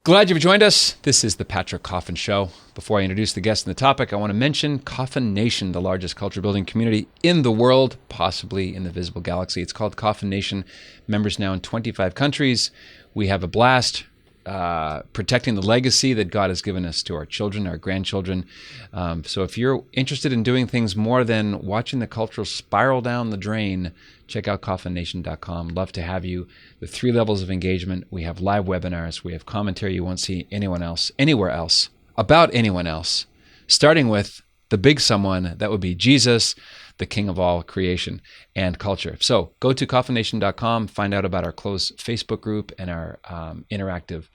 Glad you've joined us. This is the Patrick Coffin Show. Before I introduce the guest and the topic, I want to mention Coffin Nation, the largest culture building community in the world, possibly in the visible galaxy. It's called Coffin Nation. Members now in 25 countries. We have a blast protecting the legacy that God has given us to our children, our grandchildren. So if you're interested in doing things more than watching the cultural spiral down the drain, check out coffinnation.com. Love to have you. The 3 levels of engagement. We have live webinars. We have commentary you won't see anywhere else, about anyone else, starting with the big someone, that would be Jesus, the King of all creation and culture. So go to coffinnation.com, find out about our closed Facebook group and our interactive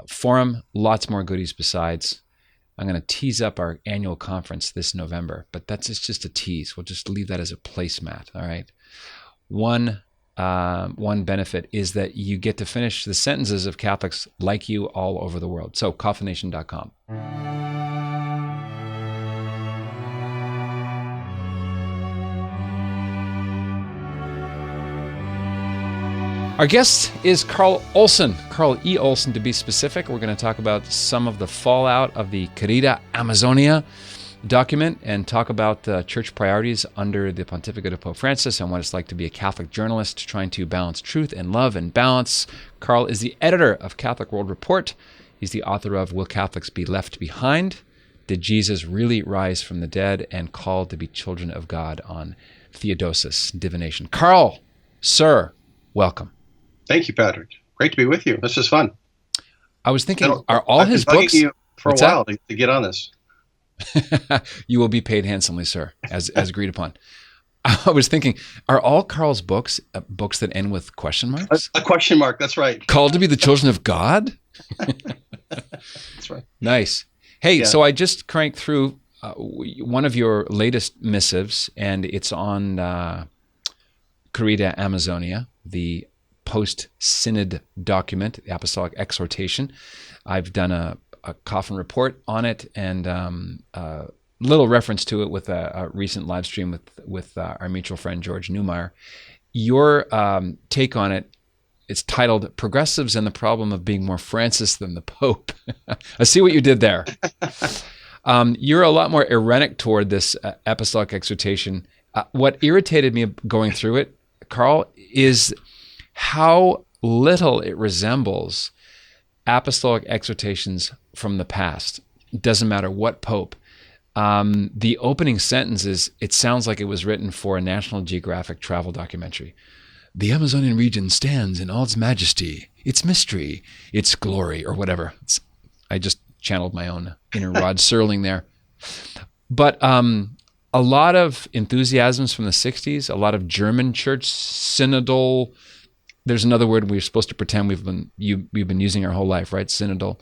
forum. Lots more goodies besides. I'm going to tease up our annual conference this November, but it's just a tease. We'll just leave that as a placemat, all right? One benefit is that you get to finish the sentences of Catholics like you all over the world. So coffinnation.com. Our guest is Carl Olson, Carl E. Olson to be specific. We're going to talk about some of the fallout of the Querida Amazonia document and talk about church priorities under the pontificate of Pope Francis and what it's like to be a Catholic journalist trying to balance truth and love and balance. Carl is the editor of Catholic World Report. He's the author of Will Catholics Be Left Behind? Did Jesus Really Rise from the Dead? And Called to be Children of God on Theodosis, Divination. Carl, sir, welcome. Thank you, Patrick. Great to be with you. This is fun. I was thinking, are all his been bugging books you for a while to get on this? You will be paid handsomely, sir, as agreed upon. I was thinking, are all Carl's books books that end with question marks? A question mark, that's right. Called to be the children of God? That's right. Nice. Hey, So I just cranked through one of your latest missives, and it's on Querida Amazonia, the post-Synod document, the Apostolic Exhortation. I've done a Coffin report on it and a little reference to it with a recent live stream with our mutual friend George Newmeyer. Your take on it, it's titled Progressives and the Problem of Being More Francis Than the Pope. I see what you did there. You're a lot more irenic toward this Apostolic Exhortation. What irritated me going through it, Carl, is how little it resembles apostolic exhortations from the past. It doesn't matter what pope. The opening sentence is, it sounds like it was written for a National Geographic travel documentary. The Amazonian region stands in all its majesty, its mystery, its glory, or whatever. I just channeled my own inner Rod Serling there. But a lot of enthusiasms from the 60s, a lot of German church synodal. There's another word we're supposed to pretend we've been using our whole life, right? Synodal.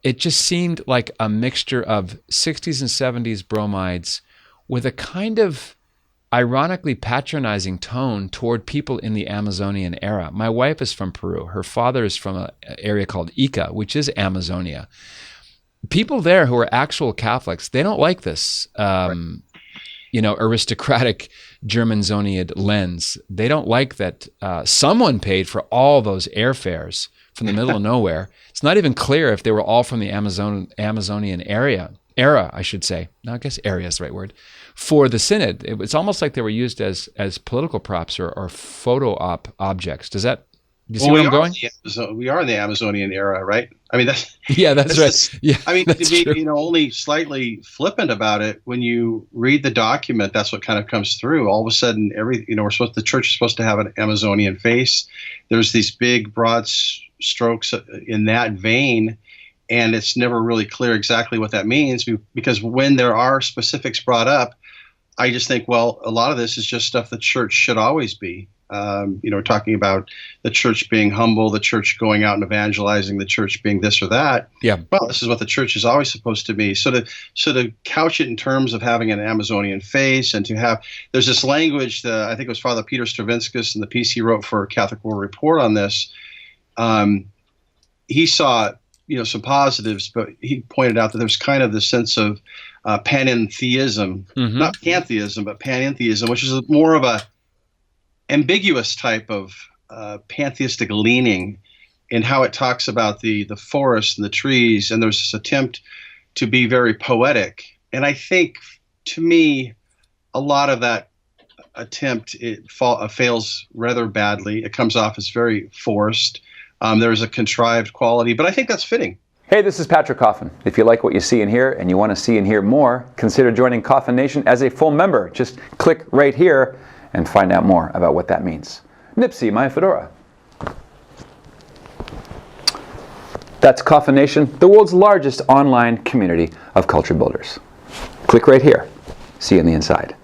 It just seemed like a mixture of 60s and 70s bromides with a kind of ironically patronizing tone toward people in the Amazonian era. My wife is from Peru. Her father is from an area called Ica, which is Amazonia. People there who are actual Catholics, they don't like this. Aristocratic German Zoniad lens. They don't like that someone paid for all those airfares from the middle of nowhere. It's not even clear if they were all from the Amazonian era, I should say. No, I guess area is the right word. For the Synod, it's almost like they were used as political props or photo op objects. Do you see where I'm going? We are in the Amazonian era, right? I mean, that's right. Yeah, I mean, to be only slightly flippant about it, when you read the document, that's what kind of comes through. All of a sudden, the church is supposed to have an Amazonian face. There's these big, broad strokes in that vein, and it's never really clear exactly what that means, because when there are specifics brought up, I just think, well, a lot of this is just stuff the church should always be. Talking about the church being humble, the church going out and evangelizing, the church being this or that. Yeah. Well, this is what the church is always supposed to be. So to couch it in terms of having an Amazonian face and to have, there's this language that I think it was Father Peter Stravinskas in the piece he wrote for Catholic World Report on this. He saw, some positives, but he pointed out that there's kind of the sense of panentheism, not pantheism, but panentheism, which is more of a ambiguous type of pantheistic leaning and how it talks about the forest and the trees, and there's this attempt to be very poetic. And I think, to me, a lot of that attempt fails rather badly. It comes off as very forced. There's a contrived quality, but I think that's fitting. Hey, this is Patrick Coffin. If you like what you see and hear, and you want to see and hear more, consider joining Coffin Nation as a full member. Just click right here and find out more about what that means. Nipsey, my fedora. That's Coffin Nation, the world's largest online community of culture builders. Click right here. See you on the inside.